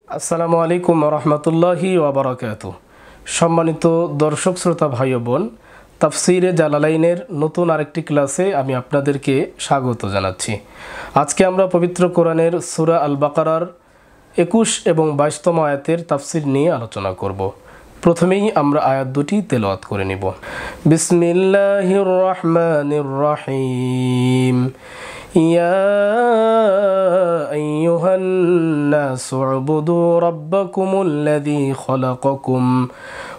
আসসালামু আলাইকুম রহমতুল্লাহি ওয়াবারাকাতুহু। সম্মানিত দর্শক শ্রোতা ভাই ও বোন, তাফসিরে জালালাইনের নতুন আরেকটি ক্লাসে আমি আপনাদেরকে স্বাগত জানাচ্ছি। আজকে আমরা পবিত্র কোরআনের সূরা আল বাকারার 21 এবং 22তম আয়াতের তাফসির নিয়ে আলোচনা করব। প্রথমেই আমরা আয়াত দুটি তেলাওয়াত করে নিব। বিসমিল্লাহির রহমানির রহিম। يا أيها الناس اعبدوا ربكم الذي خلقكم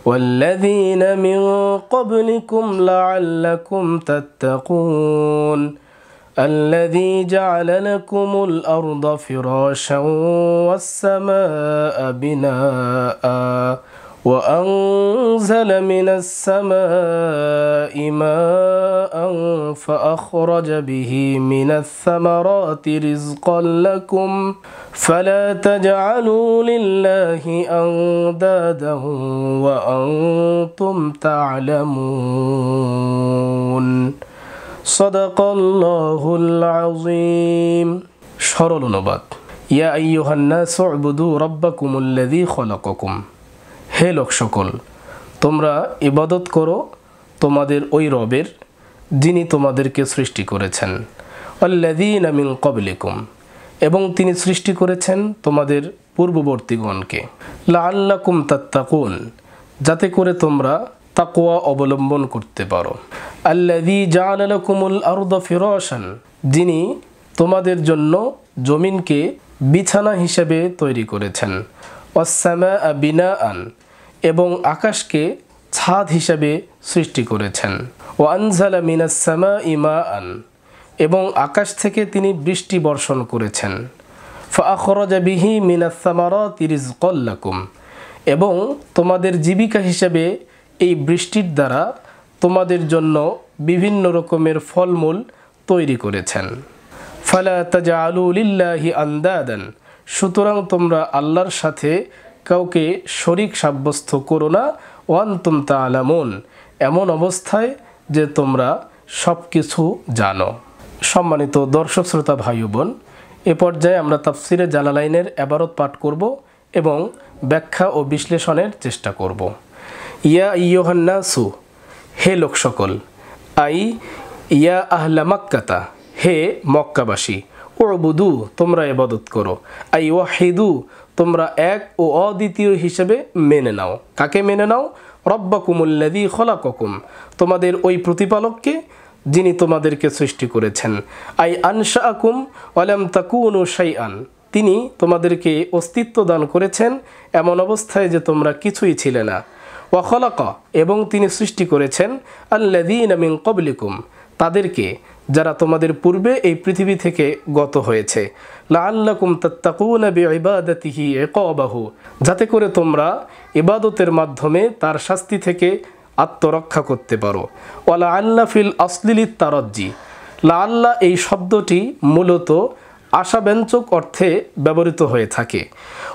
والذين من قبلكم لعلكم تتقون الذي جعل لكم الأرض فراشا والسماء بناء وأنزل من السماء ماء فأخرج به من الثمرات رزقا لكم فلا تجعلوا لله أندادا وأنتم تعلمون صدق الله العظيم। সরল অনুবাদ। ইয়া আইয়ুহান নাসু উবুদু রাব্বাকুমুল্লাযী খালাকাকুম। হে লোক সকল, তোমরা ইবাদত করো তোমাদের ওই রবের, যিনি তোমাদেরকে সৃষ্টি করেছেন। আল্লাযীনা মিন ক্বাবলিকুম, এবং তিনি সৃষ্টি করেছেন তোমাদের পূর্ববর্তীগণকে। লাআল্লাকুম তাত্তাকুন, যাতে করে তোমরা তাকওয়া অবলম্বন করতে পারো। আল্লাযী জাআলা লাকুমুল আরদা ফিরাশান, যিনি তোমাদের জন্য জমিনকে বিছানা হিসেবে তৈরি করেছেন। ওয়াস-সামাআ বিনাআন, এবং আকাশকে ছাদ হিসাবে সৃষ্টি করেছেন। ওয়া আনজালা মিনাস সামাই মাআন, এবং আকাশ থেকে তিনি বৃষ্টি বর্ষণ করেছেন। ফাআখরাজা বিহি মিনাস সামারাতি রিজকাল লাকুম, এবং তোমাদের জীবিকা হিসাবে এই বৃষ্টির দ্বারা তোমাদের জন্য বিভিন্ন রকমের ফলমূল তৈরি করেছেন। ফালা তাজআলু লিল্লাহি আনদাদান, সুতরাং তোমরা আল্লাহর সাথে কাউকে শরীক সাব্যস্ত করো না। ওয়ান্তুম তা'লামুন, এমন অবস্থায় যে তোমরা সব কিছু জানো। সম্মানিত দর্শক শ্রোতা ভাই ও বোন, এ পর্যায়ে আমরা তাফসিরে জালালাইনের ইবারত পাঠ করব এবং ব্যাখ্যা ও বিশ্লেষণের চেষ্টা করব। ইয়া আইয়ুহান নাসু, হে লোক সকল। আই ইয়া আহলা মাক্কাতা, হে মক্কাবাসী। উবুদু, তোমরা ইবাদত করো। আই ওয়াহিদু, তোমরা এক ও অদ্বিতীয় হিসেবে মেনে নাও। কাকে মেনে নাও? রব্বাকুমুল্লাযী খালাকাকুম, তোমাদের ওই প্রতিপালককে, যিনি তোমাদেরকে সৃষ্টি করেছেন। আই আনশাআকুম ওয়া লাম তাকুনু শাইআন, তিনি তোমাদেরকে অস্তিত্ব দান করেছেন এমন অবস্থায় যে তোমরা কিছুই ছিলে না। ওয়া খালাকা, এবং তিনি সৃষ্টি করেছেন আল্লাযীনা মিন ক্বাবলিকুম, তাদেরকে যারা তোমাদের পূর্বে এই পৃথিবী থেকে গত হয়েছে। লাআল্লাকুম তাত্তাকুনা বিইবাদাতিহি ইকাবাহু, যাতে করে তোমরা ইবাদতের মাধ্যমে তার শাস্তি থেকে আত্মরক্ষা করতে পারো। ওয়া লাআল্লা ফিল আসলি লিত-তারাজ্জি, লাআল্লা এই শব্দটি মূলত আশাব্যঞ্জক অর্থে ব্যবহৃত হয়ে থাকে।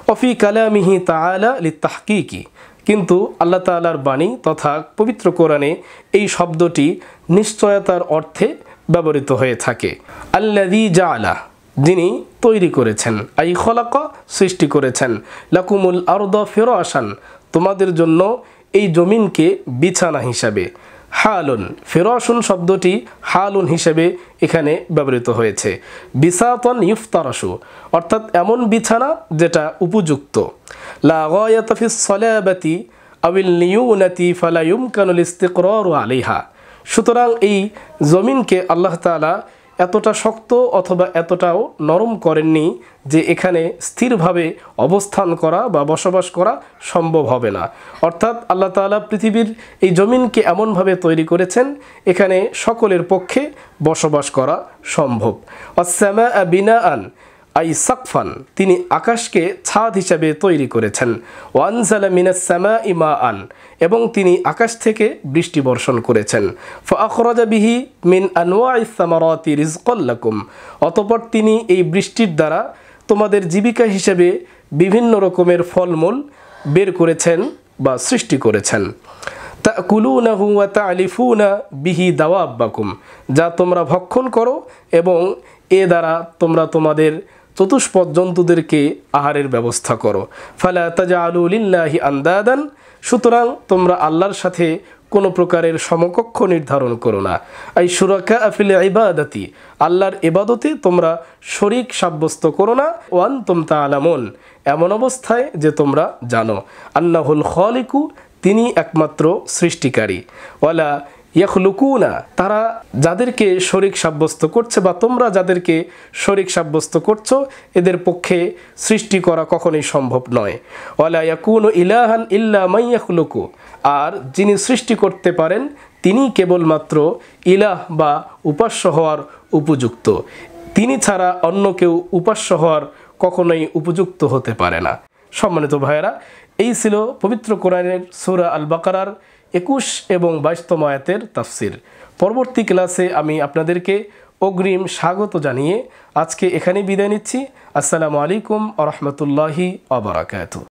ওফি কালামিহি তাআলা লিত-তাহকিকি, কিন্তু আল্লাহ তাআলার বাণী তথা পবিত্র কোরআনে এই শব্দটি নিশ্চয়তার অর্থে ব্যবহৃত হয়ে থাকে। আল্লাযী জাআলা, যিনি তৈরি করেছেন। আই খলাকা, সৃষ্টি করেছেন। লাকুমুল আরদা ফিরাশান, তোমাদের জন্য এই জমিনকে বিছানা হিসাবে। হালুন, ফিরাশুন শব্দটি হালুন হিসেবে এখানে ব্যবহৃত হয়েছে। বিসাতান ইফতারাশু, অর্থাৎ এমন বিছানা যেটা উপযুক্ত। লা গায়াতা ফিস সালাবাতি আবিল লিয়ুনাতি ফালা ইউমকানুল ইস্তিকরারু আলাইহা, সুতরাং এই জমিনকে আল্লাহ তাআলা এতটা শক্ত অথবা এতটাও নরম করেননি যে এখানে স্থিরভাবে অবস্থান করা বা বসবাস করা সম্ভব হবে না। অর্থাৎ আল্লাহ তাআলা পৃথিবীর এই জমিনকে এমনভাবে তৈরি করেছেন এখানে সকলের পক্ষে বসবাস করা সম্ভব। ওয়াস-সামাআ বিনাআন আই সাকফান, তিনি আকাশকে ছাদ হিসাবে তৈরি করেছেন। ওয়ানজালা মিনাস সামাই মাআন, এবং তিনি আকাশ থেকে বৃষ্টি বর্ষণ করেছেন। ফাআখরাজা বিহি মিন আনওয়াইস সামারাতি রিজকাল লাকুম, অতঃপর তিনি এই বৃষ্টির দ্বারা তোমাদের জীবিকা হিসেবে বিভিন্ন রকমের ফলমূল বের করেছেন বা সৃষ্টি করেছেন। তাকুলুনাহু ওয়া তা'লিফুনা বিহি দাওয়াব্বাকুম, যা তোমরা ভক্ষণ করো এবং এ দ্বারা তোমরা তোমাদের চতুষ্পদ জন্তুদেরকে আহারের ব্যবস্থা করো। ফালা তাজআলু লিল্লাহি আন্দাদান, সুতরাং তোমরা আল্লাহর সাথে কোনো প্রকারের সমকক্ষ নির্ধারণ করো না। আই শুরাকা ফিল ইবাদাতি, আল্লাহর ইবাদতে তোমরা শরীক সাব্যস্ত করো না। ওয়া আনতুম তা'লামুন, এমন অবস্থায় যে তোমরা জানো, আন্নাহুল খালিকু, তিনি একমাত্র সৃষ্টিকারী, ওয়ালা ইয়াখলুকুনা, তারা যাদেরকে শরীক সাব্যস্ত করছে বা তোমরা যাদেরকে শরীক সাব্যস্ত করছো এদের পক্ষে সৃষ্টি করা কখনোই সম্ভব নয়। ওয়ালা ইয়াকুনু ইলাহান ইল্লা মান ইয়াখলুকু, আর যিনি সৃষ্টি করতে পারেন তিনি কেবলমাত্র ইলাহ বা উপাস্য হওয়ার উপযুক্ত, তিনি ছাড়া অন্য কেউ উপাস্য হওয়ার কখনোই উপযুক্ত হতে পারে না। সম্মানিত ভাইয়েরা, এই ছিল পবিত্র কোরআনের সূরা আল বাকারার 21 এবং 22তম আয়াতের তাফসির। পরবর্তী ক্লাসে আমি আপনাদেরকে অগ্রিম স্বাগত জানিয়ে আজকে এখানে বিদায় নিচ্ছি। আসসালামু আলাইকুম ওয়া রাহমাতুল্লাহি ওয়া বারাকাতুহু।